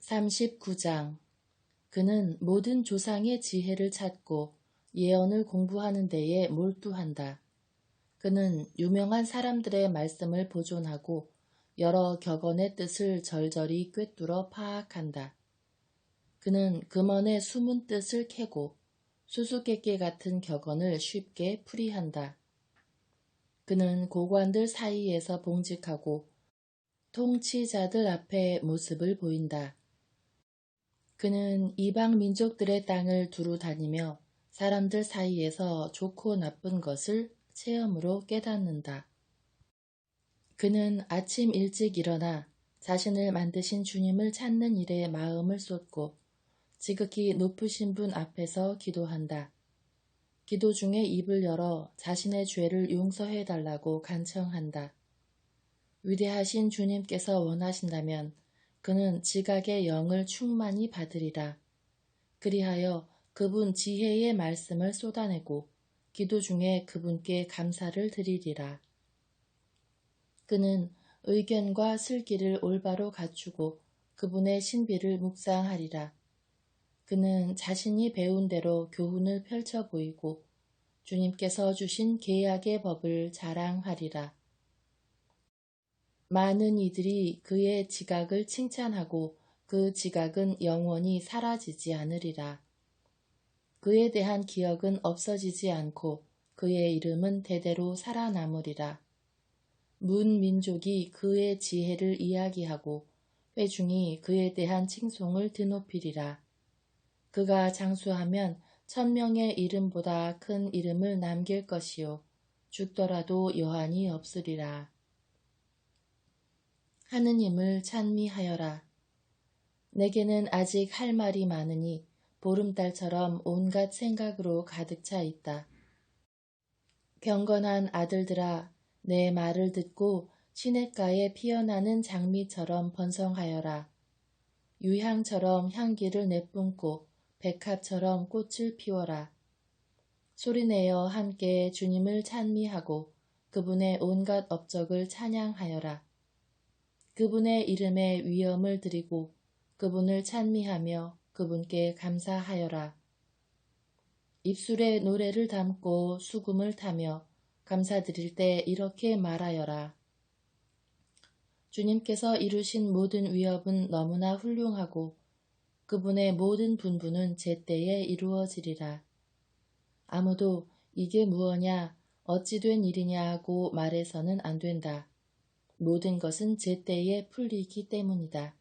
39장. 그는 모든 조상의 지혜를 찾고 예언을 공부하는 데에 몰두한다. 그는 유명한 사람들의 말씀을 보존하고 여러 격언의 뜻을 절절히 꿰뚫어 파악한다. 그는 금언의 숨은 뜻을 캐고 수수께끼 같은 격언을 쉽게 풀이한다. 그는 고관들 사이에서 봉직하고 통치자들 앞에 모습을 보인다. 그는 이방 민족들의 땅을 두루 다니며 사람들 사이에서 좋고 나쁜 것을 체험으로 깨닫는다. 그는 아침 일찍 일어나 자신을 만드신 주님을 찾는 일에 마음을 쏟고 지극히 높으신 분 앞에서 기도한다. 기도 중에 입을 열어 자신의 죄를 용서해 달라고 간청한다. 위대하신 주님께서 원하신다면 그는 지각의 영을 충만히 받으리라. 그리하여 그분 지혜의 말씀을 쏟아내고 기도 중에 그분께 감사를 드리리라. 그는 의견과 슬기를 올바로 갖추고 그분의 신비를 묵상하리라. 그는 자신이 배운 대로 교훈을 펼쳐 보이고 주님께서 주신 계약의 법을 자랑하리라. 많은 이들이 그의 지각을 칭찬하고 그 지각은 영원히 사라지지 않으리라. 그에 대한 기억은 없어지지 않고 그의 이름은 대대로 살아남으리라. 문 민족이 그의 지혜를 이야기하고 회중이 그에 대한 칭송을 드높이리라. 그가 장수하면 1000명의 이름보다 큰 이름을 남길 것이요 죽더라도 여한이 없으리라. 하느님을 찬미하여라. 내게는 아직 할 말이 많으니 보름달처럼 온갖 생각으로 가득 차 있다. 경건한 아들들아, 내 말을 듣고 시냇가에 피어나는 장미처럼 번성하여라. 유향처럼 향기를 내뿜고 백합처럼 꽃을 피워라. 소리내어 함께 주님을 찬미하고 그분의 온갖 업적을 찬양하여라. 그분의 이름에 위엄을 드리고 그분을 찬미하며 그분께 감사하여라. 입술에 노래를 담고 수금을 타며 감사드릴 때 이렇게 말하여라. 주님께서 이루신 모든 위협은 너무나 훌륭하고 그분의 모든 분부는 제때에 이루어지리라. 아무도 이게 무엇냐, 어찌 된 일이냐 하고 말해서는 안 된다. 모든 것은 제때에 풀리기 때문이다.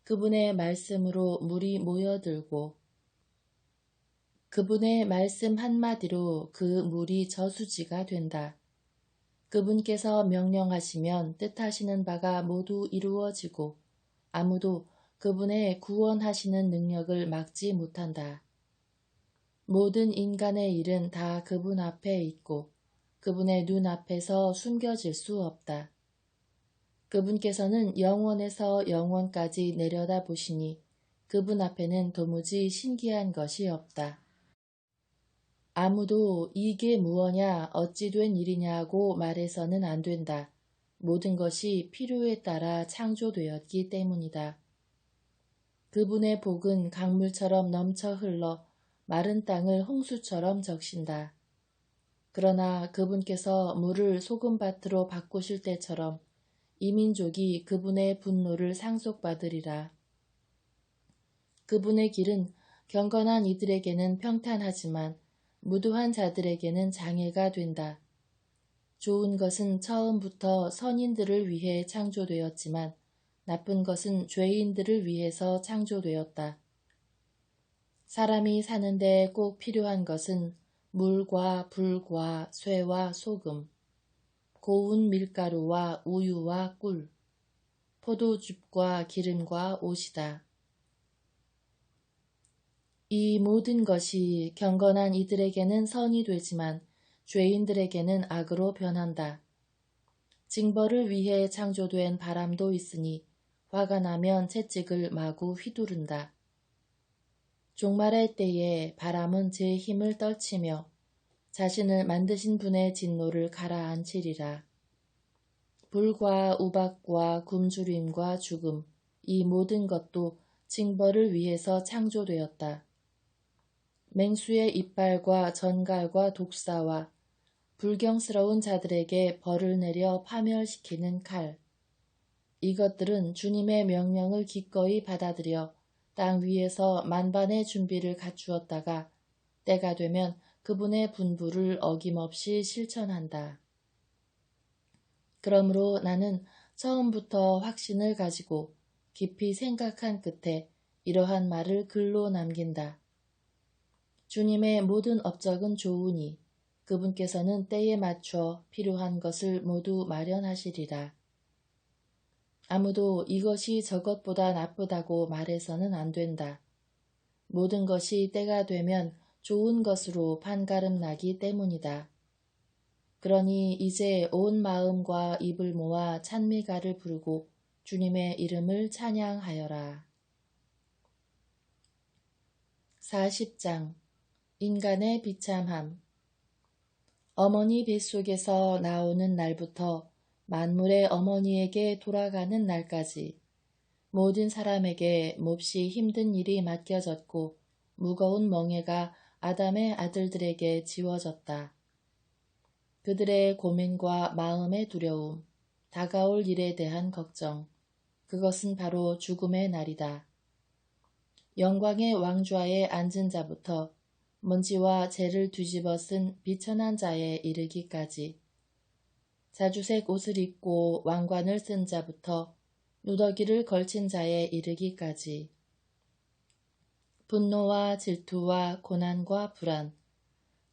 그분의 말씀으로 물이 모여들고 그분의 말씀 한마디로 그 물이 저수지가 된다. 그분께서 명령하시면 뜻하시는 바가 모두 이루어지고 아무도 그분의 구원하시는 능력을 막지 못한다. 모든 인간의 일은 다 그분 앞에 있고 그분의 눈 앞에서 숨겨질 수 없다. 그분께서는 영원에서 영원까지 내려다 보시니 그분 앞에는 도무지 신기한 것이 없다. 아무도 이게 무엇냐, 어찌 된 일이냐고 말해서는 안 된다. 모든 것이 필요에 따라 창조되었기 때문이다. 그분의 복은 강물처럼 넘쳐 흘러 마른 땅을 홍수처럼 적신다. 그러나 그분께서 물을 소금밭으로 바꾸실 때처럼 이 민족이 그분의 분노를 상속받으리라. 그분의 길은 경건한 이들에게는 평탄하지만 무도한 자들에게는 장애가 된다. 좋은 것은 처음부터 선인들을 위해 창조되었지만 나쁜 것은 죄인들을 위해서 창조되었다. 사람이 사는데 꼭 필요한 것은 물과 불과 쇠와 소금, 고운 밀가루와 우유와 꿀, 포도즙과 기름과 옷이다. 이 모든 것이 경건한 이들에게는 선이 되지만 죄인들에게는 악으로 변한다. 징벌을 위해 창조된 바람도 있으니 화가 나면 채찍을 마구 휘두른다. 종말의 때에 바람은 제 힘을 떨치며 자신을 만드신 분의 진노를 가라앉히리라. 불과 우박과 굶주림과 죽음, 이 모든 것도 징벌을 위해서 창조되었다. 맹수의 이빨과 전갈과 독사와 불경스러운 자들에게 벌을 내려 파멸시키는 칼. 이것들은 주님의 명령을 기꺼이 받아들여 땅 위에서 만반의 준비를 갖추었다가 때가 되면 그분의 분부를 어김없이 실천한다. 그러므로 나는 처음부터 확신을 가지고 깊이 생각한 끝에 이러한 말을 글로 남긴다. 주님의 모든 업적은 좋으니 그분께서는 때에 맞춰 필요한 것을 모두 마련하시리라. 아무도 이것이 저것보다 나쁘다고 말해서는 안 된다. 모든 것이 때가 되면 좋은 것으로 판가름 나기 때문이다. 그러니 이제 온 마음과 입을 모아 찬미가를 부르고 주님의 이름을 찬양하여라. 40장 인간의 비참함. 어머니 뱃속에서 나오는 날부터 만물의 어머니에게 돌아가는 날까지 모든 사람에게 몹시 힘든 일이 맡겨졌고 무거운 멍에가 아담의 아들들에게 지워졌다. 그들의 고민과 마음의 두려움, 다가올 일에 대한 걱정, 그것은 바로 죽음의 날이다. 영광의 왕좌에 앉은 자부터 먼지와 재를 뒤집어 쓴 비천한 자에 이르기까지, 자주색 옷을 입고 왕관을 쓴 자부터 누더기를 걸친 자에 이르기까지, 분노와 질투와 고난과 불안,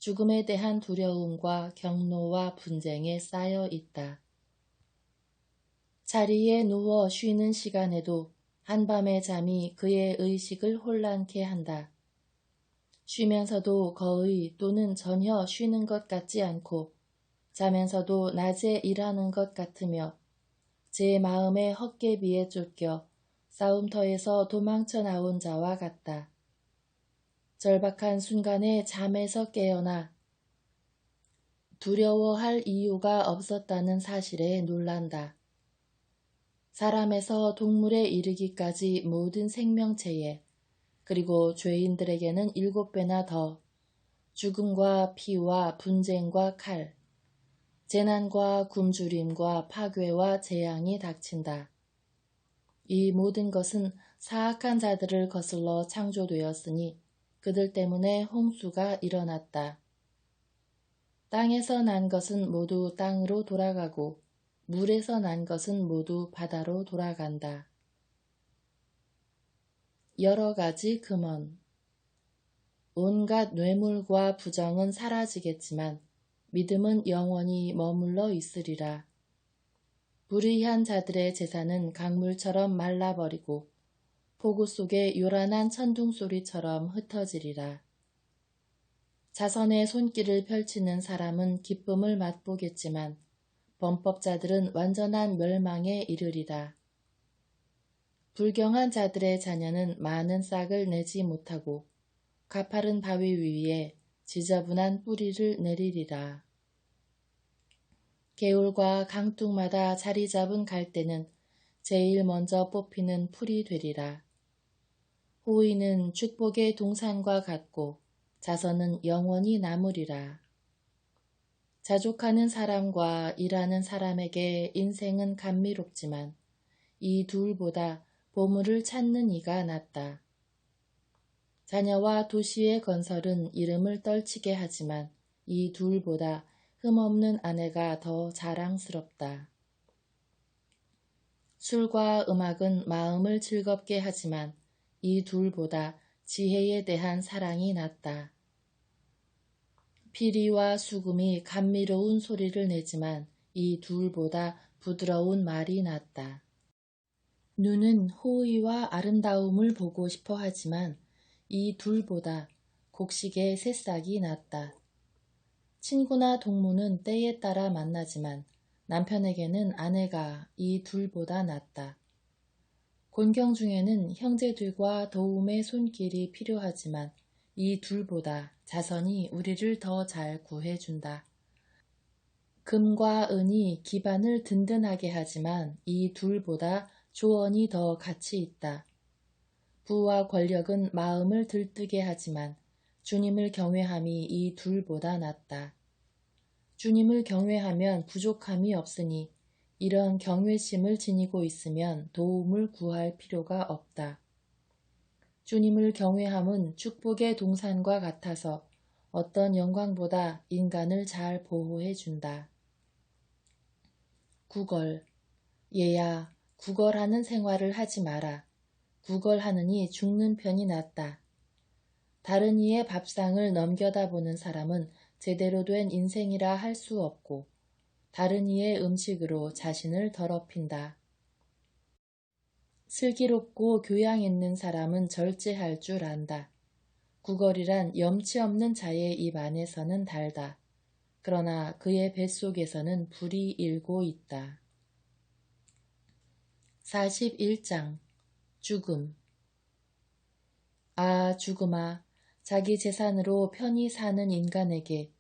죽음에 대한 두려움과 경노와 분쟁에 쌓여 있다. 자리에 누워 쉬는 시간에도 한밤의 잠이 그의 의식을 혼란케 한다. 쉬면서도 거의 또는 전혀 쉬는 것 같지 않고 자면서도 낮에 일하는 것 같으며 제 마음의 헛개비에 쫓겨 싸움터에서 도망쳐 나온 자와 같다. 절박한 순간에 잠에서 깨어나 두려워할 이유가 없었다는 사실에 놀란다. 사람에서 동물에 이르기까지 모든 생명체에, 그리고 죄인들에게는 7배나 더 죽음과 피와 분쟁과 칼, 재난과 굶주림과 파괴와 재앙이 닥친다. 이 모든 것은 사악한 자들을 거슬러 창조되었으니 그들 때문에 홍수가 일어났다. 땅에서 난 것은 모두 땅으로 돌아가고 물에서 난 것은 모두 바다로 돌아간다. 여러 가지 금원. 온갖 뇌물과 부정은 사라지겠지만 믿음은 영원히 머물러 있으리라. 불의한 자들의 재산은 강물처럼 말라버리고 폭우 속의 요란한 천둥 소리처럼 흩어지리라. 자선의 손길을 펼치는 사람은 기쁨을 맛보겠지만 범법자들은 완전한 멸망에 이르리라. 불경한 자들의 자녀는 많은 싹을 내지 못하고 가파른 바위 위에 지저분한 뿌리를 내리리라. 개울과 강둑마다 자리 잡은 갈대는 제일 먼저 뽑히는 풀이 되리라. 호의는 축복의 동산과 같고 자선은 영원히 남으리라. 자족하는 사람과 일하는 사람에게 인생은 감미롭지만 이 둘보다 보물을 찾는 이가 낫다. 자녀와 도시의 건설은 이름을 떨치게 하지만 이 둘보다 흠없는 아내가 더 자랑스럽다. 술과 음악은 마음을 즐겁게 하지만 이 둘보다 지혜에 대한 사랑이 낫다. 피리와 수금이 감미로운 소리를 내지만 이 둘보다 부드러운 말이 낫다. 눈은 호의와 아름다움을 보고 싶어 하지만 이 둘보다 곡식의 새싹이 낫다. 친구나 동무는 때에 따라 만나지만 남편에게는 아내가 이 둘보다 낫다. 곤경 중에는 형제들과 도움의 손길이 필요하지만 이 둘보다 자선이 우리를 더 잘 구해준다. 금과 은이 기반을 든든하게 하지만 이 둘보다 조언이 더 가치 있다. 부와 권력은 마음을 들뜨게 하지만 주님을 경외함이 이 둘보다 낫다. 주님을 경외하면 부족함이 없으니 이런 경외심을 지니고 있으면 도움을 구할 필요가 없다. 주님을 경외함은 축복의 동산과 같아서 어떤 영광보다 인간을 잘 보호해 준다. 구걸. 얘야, 구걸하는 생활을 하지 마라. 구걸하느니 죽는 편이 낫다. 다른 이의 밥상을 넘겨다 보는 사람은 제대로 된 인생이라 할 수 없고 다른 이의 음식으로 자신을 더럽힌다. 슬기롭고 교양 있는 사람은 절제할 줄 안다. 구걸이란 염치 없는 자의 입 안에서는 달다. 그러나 그의 뱃속에서는 불이 일고 있다. 41장 죽음. 아, 죽음아, 자기 재산으로 편히 사는 인간에게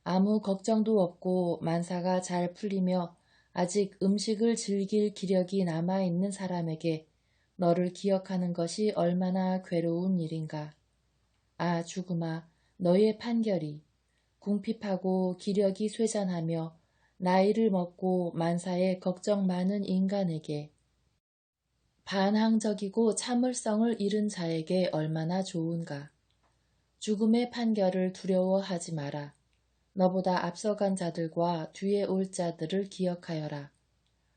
아무 걱정도 없고 만사가 잘 풀리며 아직 음식을 즐길 기력이 남아있는 사람에게 너를 기억하는 것이 얼마나 괴로운 일인가. 아, 죽음아, 너의 판결이 궁핍하고 기력이 쇠잔하며 나이를 먹고 만사에 걱정 많은 인간에게 반항적이고 참을성을 잃은 자에게 얼마나 좋은가. 죽음의 판결을 두려워하지 마라. 너보다 앞서간 자들과 뒤에 올 자들을 기억하여라.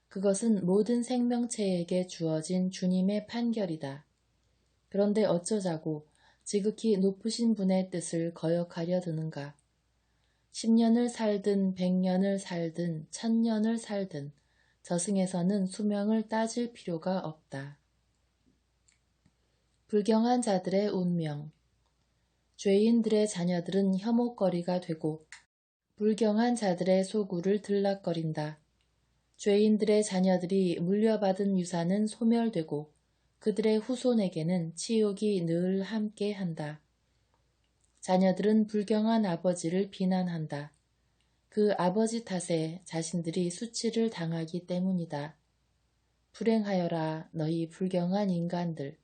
그것은 모든 생명체에게 주어진 주님의 판결이다. 그런데 어쩌자고 지극히 높으신 분의 뜻을 거역하려 드는가. 10년을 살든 100년을 살든 1000년을 살든 저승에서는 수명을 따질 필요가 없다. 불경한 자들의 운명. 죄인들의 자녀들은 혐오거리가 되고 불경한 자들의 소굴을 들락거린다. 죄인들의 자녀들이 물려받은 유산은 소멸되고 그들의 후손에게는 치욕이 늘 함께한다. 자녀들은 불경한 아버지를 비난한다. 그 아버지 탓에 자신들이 수치를 당하기 때문이다. 불행하여라 너희 불경한 인간들.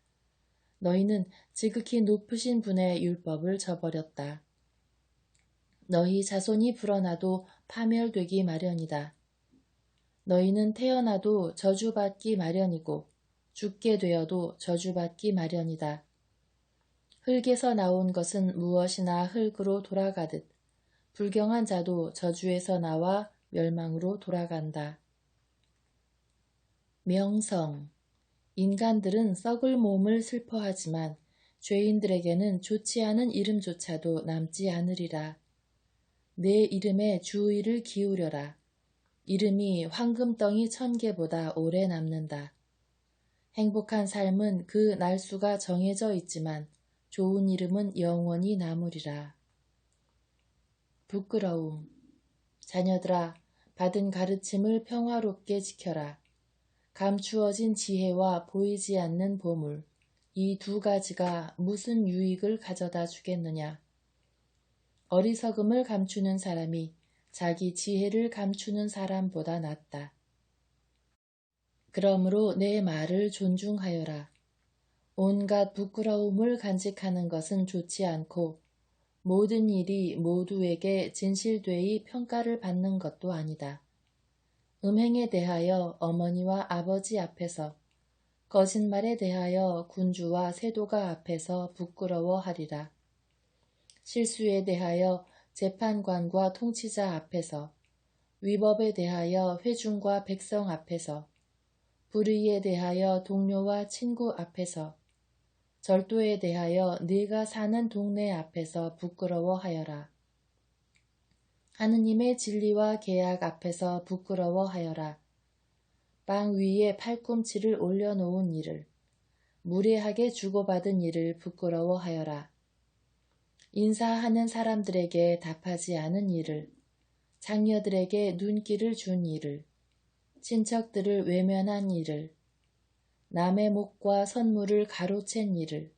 너희는 지극히 높으신 분의 율법을 저버렸다. 너희 자손이 불어나도 파멸되기 마련이다. 너희는 태어나도 저주받기 마련이고 죽게 되어도 저주받기 마련이다. 흙에서 나온 것은 무엇이나 흙으로 돌아가듯 불경한 자도 저주에서 나와 멸망으로 돌아간다. 명성. 인간들은 썩을 몸을 슬퍼하지만 죄인들에게는 좋지 않은 이름조차도 남지 않으리라. 내 이름에 주의를 기울여라. 이름이 황금덩이 1000개보다 오래 남는다. 행복한 삶은 그 날수가 정해져 있지만 좋은 이름은 영원히 남으리라. 부끄러움. 자녀들아, 받은 가르침을 평화롭게 지켜라. 감추어진 지혜와 보이지 않는 보물, 이 두 가지가 무슨 유익을 가져다 주겠느냐. 어리석음을 감추는 사람이 자기 지혜를 감추는 사람보다 낫다. 그러므로 내 말을 존중하여라. 온갖 부끄러움을 간직하는 것은 좋지 않고 모든 일이 모두에게 진실되이 평가를 받는 것도 아니다. 음행에 대하여 어머니와 아버지 앞에서, 거짓말에 대하여 군주와 세도가 앞에서 부끄러워하리라. 실수에 대하여 재판관과 통치자 앞에서, 위법에 대하여 회중과 백성 앞에서, 불의에 대하여 동료와 친구 앞에서, 절도에 대하여 네가 사는 동네 앞에서 부끄러워하여라. 하느님의 진리와 계약 앞에서 부끄러워하여라. 빵 위에 팔꿈치를 올려놓은 일을, 무례하게 주고받은 일을 부끄러워하여라. 인사하는 사람들에게 답하지 않은 일을, 장녀들에게 눈길을 준 일을, 친척들을 외면한 일을, 남의 목과 선물을 가로챈 일을,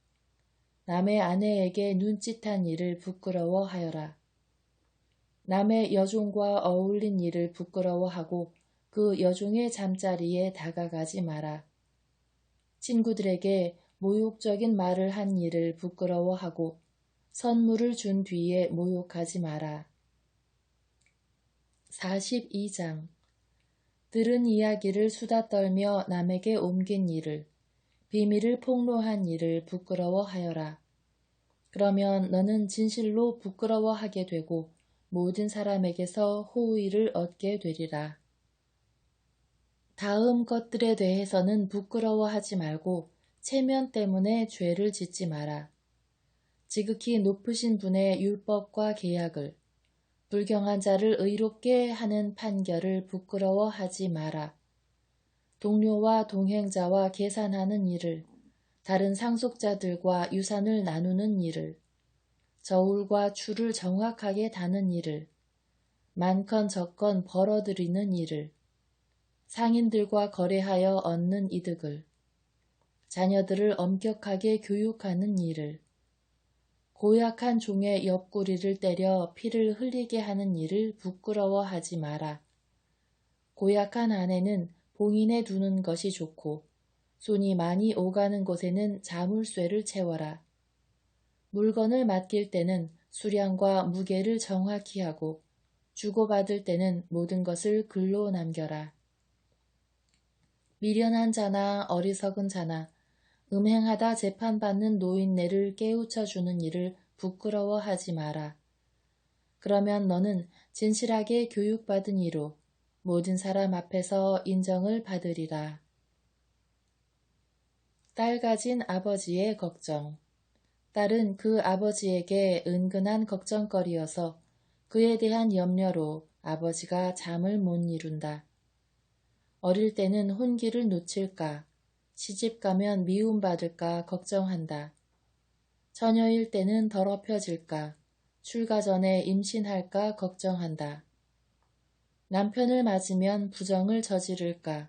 남의 아내에게 눈짓한 일을 부끄러워하여라. 남의 여종과 어울린 일을 부끄러워하고 그 여종의 잠자리에 다가가지 마라. 친구들에게 모욕적인 말을 한 일을 부끄러워하고 선물을 준 뒤에 모욕하지 마라. 42장 들은 이야기를 수다 떨며 남에게 옮긴 일을, 비밀을 폭로한 일을 부끄러워하여라. 그러면 너는 진실로 부끄러워하게 되고 모든 사람에게서 호의를 얻게 되리라. 다음 것들에 대해서는 부끄러워하지 말고 체면 때문에 죄를 짓지 마라. 지극히 높으신 분의 율법과 계약을, 불경한 자를 의롭게 하는 판결을 부끄러워하지 마라. 동료와 동행자와 계산하는 일을, 다른 상속자들과 유산을 나누는 일을, 저울과 추를 정확하게 다는 일을, 많건 적건 벌어들이는 일을, 상인들과 거래하여 얻는 이득을, 자녀들을 엄격하게 교육하는 일을, 고약한 종의 옆구리를 때려 피를 흘리게 하는 일을 부끄러워하지 마라. 고약한 아내는 봉인해 두는 것이 좋고 손이 많이 오가는 곳에는 자물쇠를 채워라. 물건을 맡길 때는 수량과 무게를 정확히 하고 주고받을 때는 모든 것을 글로 남겨라. 미련한 자나 어리석은 자나 음행하다 재판받는 노인네를 깨우쳐주는 일을 부끄러워하지 마라. 그러면 너는 진실하게 교육받은 이로 모든 사람 앞에서 인정을 받으리라. 딸 가진 아버지의 걱정. 딸은 그 아버지에게 은근한 걱정거리여서 그에 대한 염려로 아버지가 잠을 못 이룬다. 어릴 때는 혼기를 놓칠까, 시집가면 미움받을까 걱정한다. 처녀일 때는 더럽혀질까, 출가 전에 임신할까 걱정한다. 남편을 맞으면 부정을 저지를까,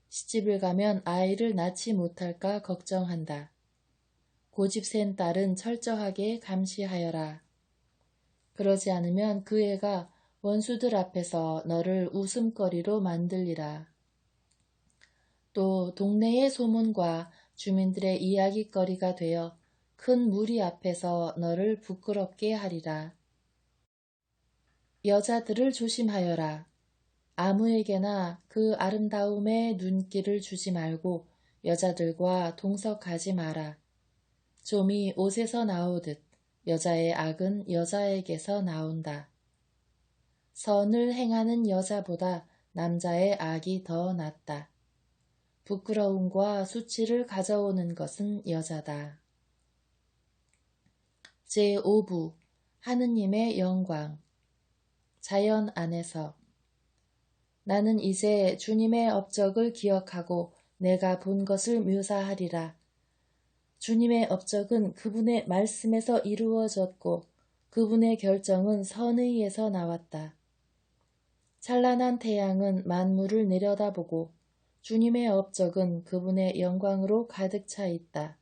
시집을 가면 아이를 낳지 못할까 걱정한다. 고집센 딸은 철저하게 감시하여라. 그러지 않으면 그 애가 원수들 앞에서 너를 웃음거리로 만들리라. 또 동네의 소문과 주민들의 이야깃거리가 되어 큰 무리 앞에서 너를 부끄럽게 하리라. 여자들을 조심하여라. 아무에게나 그 아름다움에 눈길을 주지 말고 여자들과 동석하지 마라. 좀이 옷에서 나오듯 여자의 악은 여자에게서 나온다. 선을 행하는 여자보다 남자의 악이 더 낫다. 부끄러움과 수치를 가져오는 것은 여자다. 제5부 하느님의 영광. 자연 안에서 나는 이제 주님의 업적을 기억하고 내가 본 것을 묘사하리라. 주님의 업적은 그분의 말씀에서 이루어졌고 그분의 결정은 선의에서 나왔다. 찬란한 태양은 만물을 내려다보고 주님의 업적은 그분의 영광으로 가득 차 있다.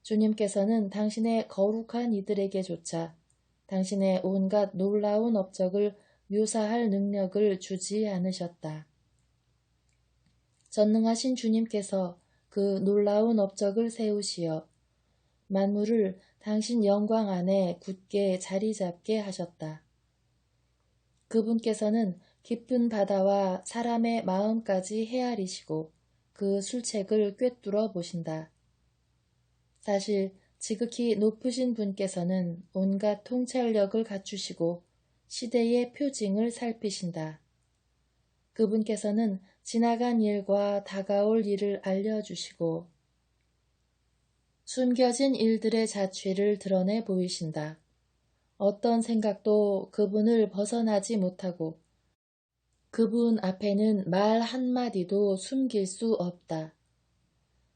주님께서는 당신의 거룩한 이들에게조차 당신의 온갖 놀라운 업적을 묘사할 능력을 주지 않으셨다. 전능하신 주님께서 그 놀라운 업적을 세우시어 만물을 당신 영광 안에 굳게 자리 잡게 하셨다. 그분께서는 깊은 바다와 사람의 마음까지 헤아리시고 그 술책을 꿰뚫어 보신다. 사실 지극히 높으신 분께서는 온갖 통찰력을 갖추시고 시대의 표징을 살피신다. 그분께서는 지나간 일과 다가올 일을 알려주시고 숨겨진 일들의 자취를 드러내 보이신다. 어떤 생각도 그분을 벗어나지 못하고 그분 앞에는 말 한마디도 숨길 수 없다.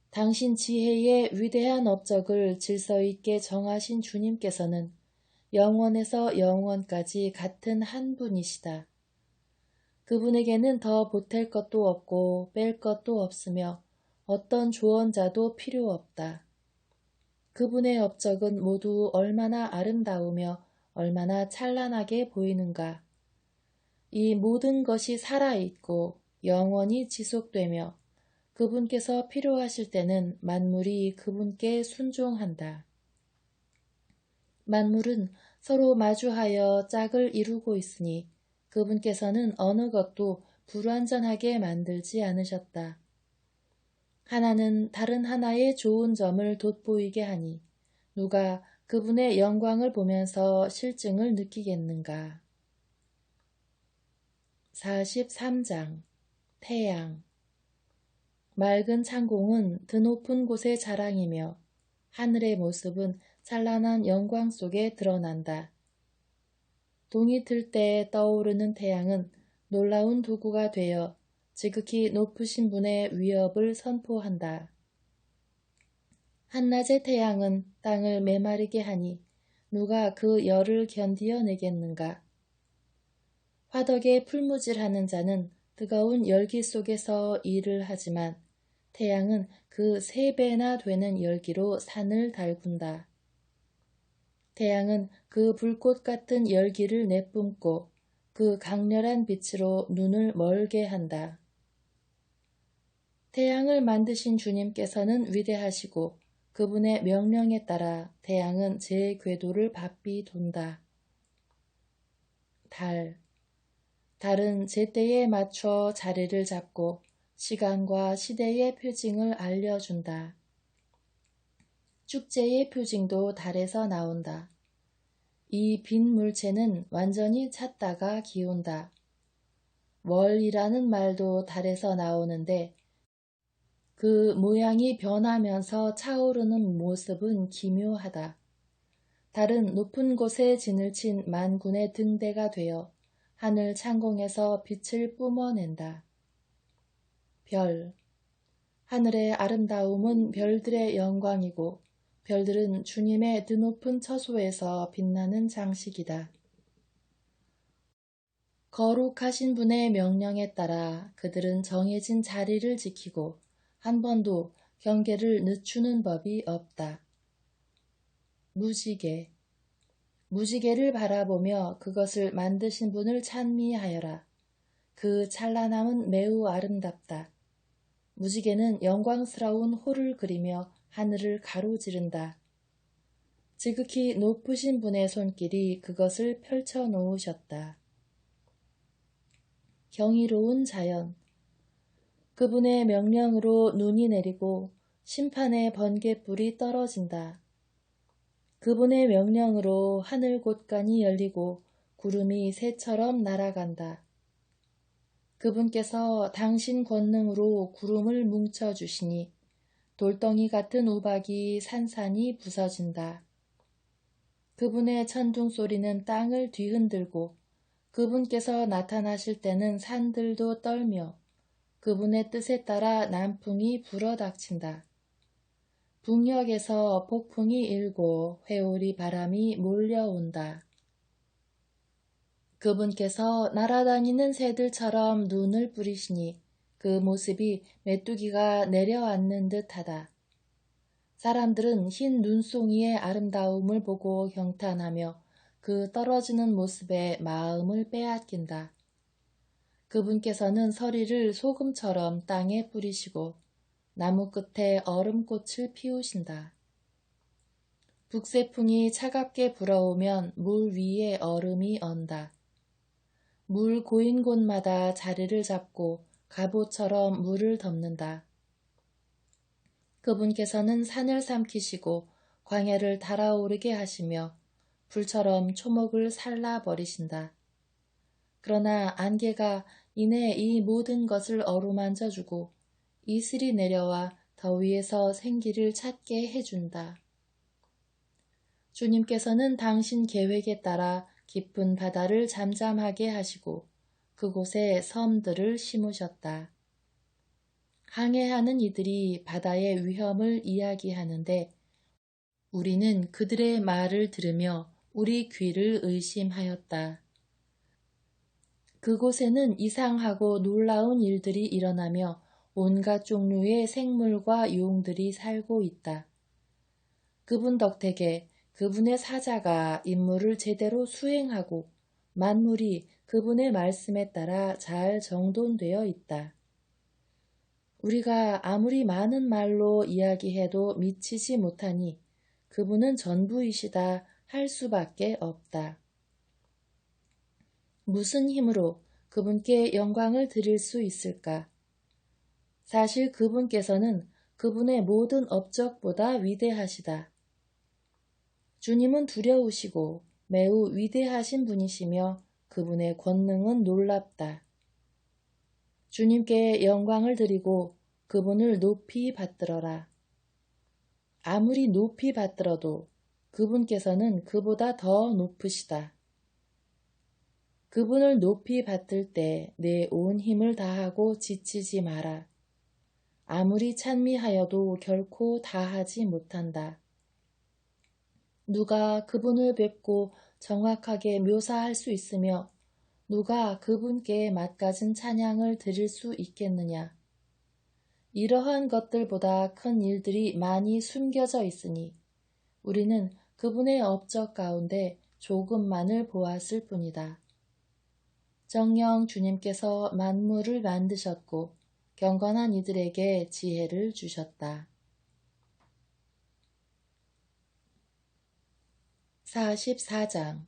당신 지혜의 위대한 업적을 질서 있게 정하신 주님께서는 영원에서 영원까지 같은 한 분이시다. 그분에게는 더 보탤 것도 없고 뺄 것도 없으며 어떤 조언자도 필요 없다. 그분의 업적은 모두 얼마나 아름다우며 얼마나 찬란하게 보이는가. 이 모든 것이 살아있고 영원히 지속되며 그분께서 필요하실 때는 만물이 그분께 순종한다. 만물은 서로 마주하여 짝을 이루고 있으니 그분께서는 어느 것도 불완전하게 만들지 않으셨다. 하나는 다른 하나의 좋은 점을 돋보이게 하니 누가 그분의 영광을 보면서 실증을 느끼겠는가. 43장 태양. 맑은 창공은 드높은 곳의 자랑이며 하늘의 모습은 찬란한 영광 속에 드러난다. 동이 틀 때 떠오르는 태양은 놀라운 도구가 되어 지극히 높으신 분의 위협을 선포한다. 한낮의 태양은 땅을 메마르게 하니 누가 그 열을 견디어내겠는가. 화덕에 풀무질하는 자는 뜨거운 열기 속에서 일을 하지만 태양은 그 3배나 되는 열기로 산을 달군다. 태양은 그 불꽃 같은 열기를 내뿜고 그 강렬한 빛으로 눈을 멀게 한다. 태양을 만드신 주님께서는 위대하시고 그분의 명령에 따라 태양은 제 궤도를 바삐 돈다. 달은 제때에 맞춰 자리를 잡고 시간과 시대의 표징을 알려준다. 축제의 표징도 달에서 나온다. 이 빈 물체는 완전히 찼다가 기운다. 월이라는 말도 달에서 나오는데 그 모양이 변하면서 차오르는 모습은 기묘하다. 달은 높은 곳에 진을 친 만군의 등대가 되어 하늘 창공에서 빛을 뿜어낸다. 하늘의 아름다움은 별들의 영광이고 별들은 주님의 드높은 처소에서 빛나는 장식이다. 거룩하신 분의 명령에 따라 그들은 정해진 자리를 지키고 한 번도 경계를 늦추는 법이 없다. 무지개를 바라보며 그것을 만드신 분을 찬미하여라. 그 찬란함은 매우 아름답다. 무지개는 영광스러운 호를 그리며 하늘을 가로지른다. 지극히 높으신 분의 손길이 그것을 펼쳐 놓으셨다. 경이로운 자연. 그분의 명령으로 눈이 내리고 심판의 번갯불이 떨어진다. 그분의 명령으로 하늘 곳간이 열리고 구름이 새처럼 날아간다. 그분께서 당신 권능으로 구름을 뭉쳐주시니 돌덩이 같은 우박이 산산이 부서진다. 그분의 천둥 소리는 땅을 뒤흔들고 그분께서 나타나실 때는 산들도 떨며 그분의 뜻에 따라 남풍이 불어닥친다. 북녘에서 폭풍이 일고 회오리 바람이 몰려온다. 그분께서 날아다니는 새들처럼 눈을 뿌리시니 그 모습이 메뚜기가 내려앉는 듯하다. 사람들은 흰 눈송이의 아름다움을 보고 경탄하며 그 떨어지는 모습에 마음을 빼앗긴다. 그분께서는 서리를 소금처럼 땅에 뿌리시고 나무 끝에 얼음꽃을 피우신다. 북새풍이 차갑게 불어오면 물 위에 얼음이 언다. 물 고인 곳마다 자리를 잡고 갑옷처럼 물을 덮는다. 그분께서는 산을 삼키시고 광야를 달아오르게 하시며 불처럼 초목을 살라버리신다. 그러나 안개가 이내 이 모든 것을 어루만져주고 이슬이 내려와 더위에서 생기를 찾게 해준다. 주님께서는 당신 계획에 따라 깊은 바다를 잠잠하게 하시고 그곳에 섬들을 심으셨다. 항해하는 이들이 바다의 위험을 이야기하는데 우리는 그들의 말을 들으며 우리 귀를 의심하였다. 그곳에는 이상하고 놀라운 일들이 일어나며 온갖 종류의 생물과 용들이 살고 있다. 그분 덕택에 그분의 사자가 임무를 제대로 수행하고 만물이 그분의 말씀에 따라 잘 정돈되어 있다. 우리가 아무리 많은 말로 이야기해도 미치지 못하니 그분은 전부이시다 할 수밖에 없다. 무슨 힘으로 그분께 영광을 드릴 수 있을까? 사실 그분께서는 그분의 모든 업적보다 위대하시다. 주님은 두려우시고 매우 위대하신 분이시며 그분의 권능은 놀랍다. 주님께 영광을 드리고 그분을 높이 받들어라. 아무리 높이 받들어도 그분께서는 그보다 더 높으시다. 그분을 높이 받들 때 내 온 힘을 다하고 지치지 마라. 아무리 찬미하여도 결코 다하지 못한다. 누가 그분을 뵙고 정확하게 묘사할 수 있으며 누가 그분께 맛가진 찬양을 드릴 수 있겠느냐. 이러한 것들보다 큰 일들이 많이 숨겨져 있으니 우리는 그분의 업적 가운데 조금만을 보았을 뿐이다. 정녕 주님께서 만물을 만드셨고 경건한 이들에게 지혜를 주셨다. 44장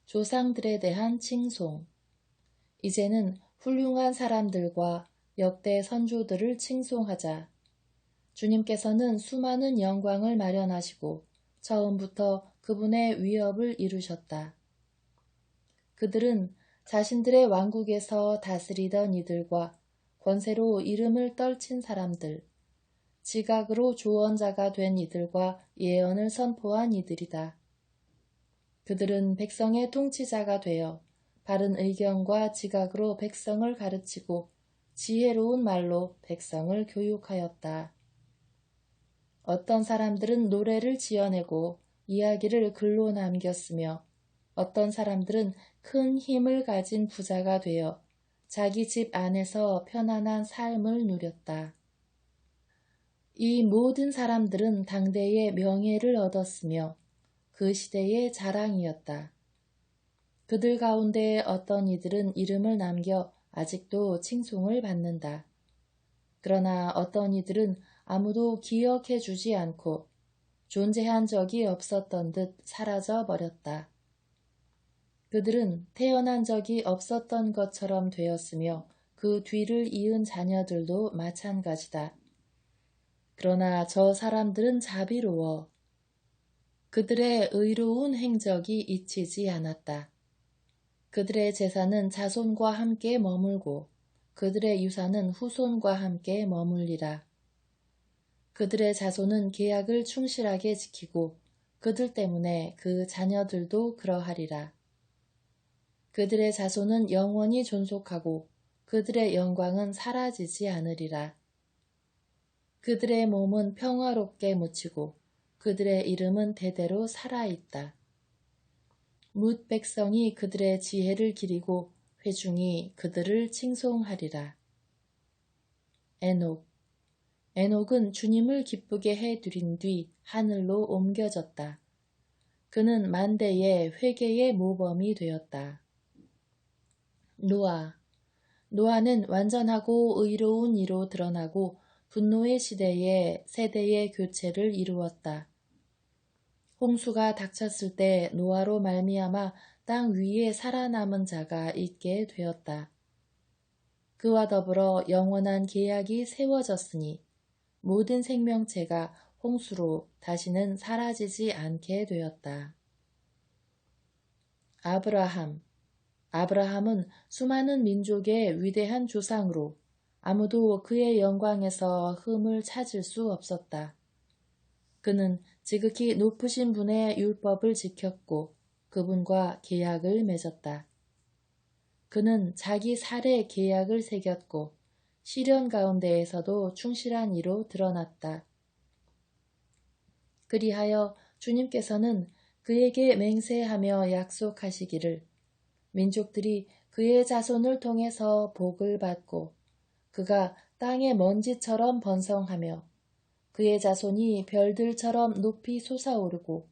조상들에 대한 칭송. 이제는 훌륭한 사람들과 역대 선조들을 칭송하자. 주님께서는 수많은 영광을 마련하시고 처음부터 그분의 위업을 이루셨다. 그들은 자신들의 왕국에서 다스리던 이들과 권세로 이름을 떨친 사람들, 지각으로 조언자가 된 이들과 예언을 선포한 이들이다. 그들은 백성의 통치자가 되어 바른 의견과 지각으로 백성을 가르치고 지혜로운 말로 백성을 교육하였다. 어떤 사람들은 노래를 지어내고 이야기를 글로 남겼으며 어떤 사람들은 큰 힘을 가진 부자가 되어 자기 집 안에서 편안한 삶을 누렸다. 이 모든 사람들은 당대의 명예를 얻었으며 그 시대의 자랑이었다. 그들 가운데 어떤 이들은 이름을 남겨 아직도 칭송을 받는다. 그러나 어떤 이들은 아무도 기억해 주지 않고 존재한 적이 없었던 듯 사라져 버렸다. 그들은 태어난 적이 없었던 것처럼 되었으며 그 뒤를 이은 자녀들도 마찬가지다. 그러나 저 사람들은 자비로워 그들의 의로운 행적이 잊히지 않았다. 그들의 재산은 자손과 함께 머물고 그들의 유산은 후손과 함께 머물리라. 그들의 자손은 계약을 충실하게 지키고 그들 때문에 그 자녀들도 그러하리라. 그들의 자손은 영원히 존속하고 그들의 영광은 사라지지 않으리라. 그들의 몸은 평화롭게 묻히고 그들의 이름은 대대로 살아있다. 뭇 백성이 그들의 지혜를 기리고 회중이 그들을 칭송하리라. 에녹은 주님을 기쁘게 해드린 뒤 하늘로 옮겨졌다. 그는 만대의 회개의 모범이 되었다. 노아는 완전하고 의로운 이로 드러나고 분노의 시대에 세대의 교체를 이루었다. 홍수가 닥쳤을 때 노아로 말미암아 땅 위에 살아남은 자가 있게 되었다. 그와 더불어 영원한 계약이 세워졌으니 모든 생명체가 홍수로 다시는 사라지지 않게 되었다. 아브라함은 수많은 민족의 위대한 조상으로 아무도 그의 영광에서 흠을 찾을 수 없었다. 그는 지극히 높으신 분의 율법을 지켰고 그분과 계약을 맺었다. 그는 자기 살에 계약을 새겼고 시련 가운데에서도 충실한 이로 드러났다. 그리하여 주님께서는 그에게 맹세하며 약속하시기를 민족들이 그의 자손을 통해서 복을 받고 그가 땅의 먼지처럼 번성하며 그의 자손이 별들처럼 높이 솟아오르고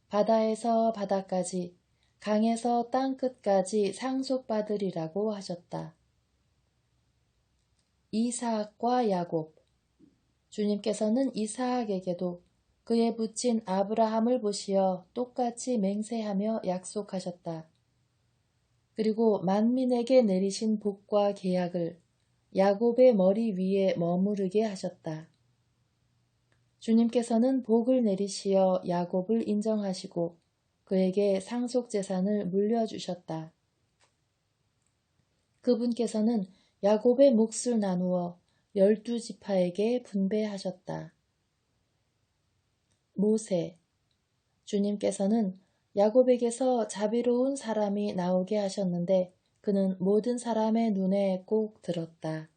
바다에서 바다까지 강에서 땅끝까지 상속받으리라고 하셨다. 이삭과 야곱. 주님께서는 이삭에게도 그의 부친 아브라함을 보시어 똑같이 맹세하며 약속하셨다. 그리고 만민에게 내리신 복과 계약을 야곱의 머리 위에 머무르게 하셨다. 주님께서는 복을 내리시어 야곱을 인정하시고 그에게 상속재산을 물려주셨다. 그분께서는 야곱의 몫을 나누어 12지파에게 분배하셨다. 모세. 주님께서는 야곱에게서 자비로운 사람이 나오게 하셨는데 그는 모든 사람의 눈에 꼭 들었다.